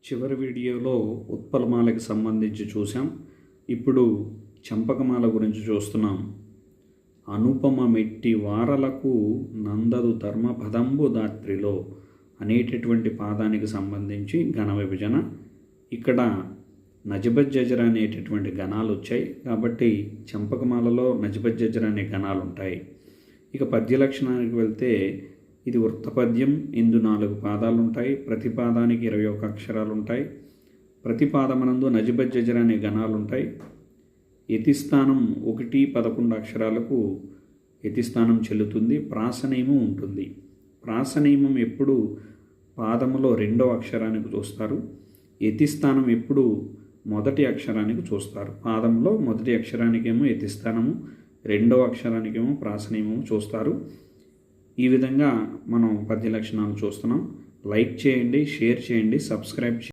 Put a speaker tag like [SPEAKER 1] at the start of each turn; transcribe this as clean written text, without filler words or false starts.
[SPEAKER 1] చివరి వీడియోలో ఉత్పలమాలకి సంబంధించి చూసాం. ఇప్పుడు చంపకమాల గురించి చూస్తున్నాం. అనుపమ మెట్టి వారలకు నందదు ధర్మపదంబు దాత్రిలో అనేటటువంటి పాదానికి సంబంధించి ఘన విభజన. ఇక్కడ నజబజ్జజర అనేటటువంటి గణాలు వచ్చాయి కాబట్టి చంపకమాలలో నజబజ్జజర అనే గణాలు ఉంటాయి. ఇక పద్య లక్షణానికి వెళ్తే ఇది వృత్తపద్యం. ఇందు 4 పాదాలు ఉంటాయి. ప్రతి పాదానికి 21 అక్షరాలు ఉంటాయి. ప్రతి పాదమనందు నజబజ్జజర అనే గణాలు ఉంటాయి. యతిస్థానం 1-11 అక్షరాలకు యతిస్థానం చెల్లుతుంది. ప్రాసనియమం ఉంటుంది. ప్రాసనియమం ఎప్పుడు పాదములో 2వ అక్షరానికి చూస్తారు. యతిస్థానం ఎప్పుడు మొదటి అక్షరానికి చూస్తారు. పాదంలో మొదటి అక్షరానికేమో యతిస్థానము, 2వ అక్షరానికేమో ప్రాసనియమము చూస్తారు. ఈ విధంగా మనం పద్య లక్షణాలు చూస్తున్నాం. లైక్ చేయండి, షేర్ చేయండి, సబ్స్క్రైబ్ చేయండి.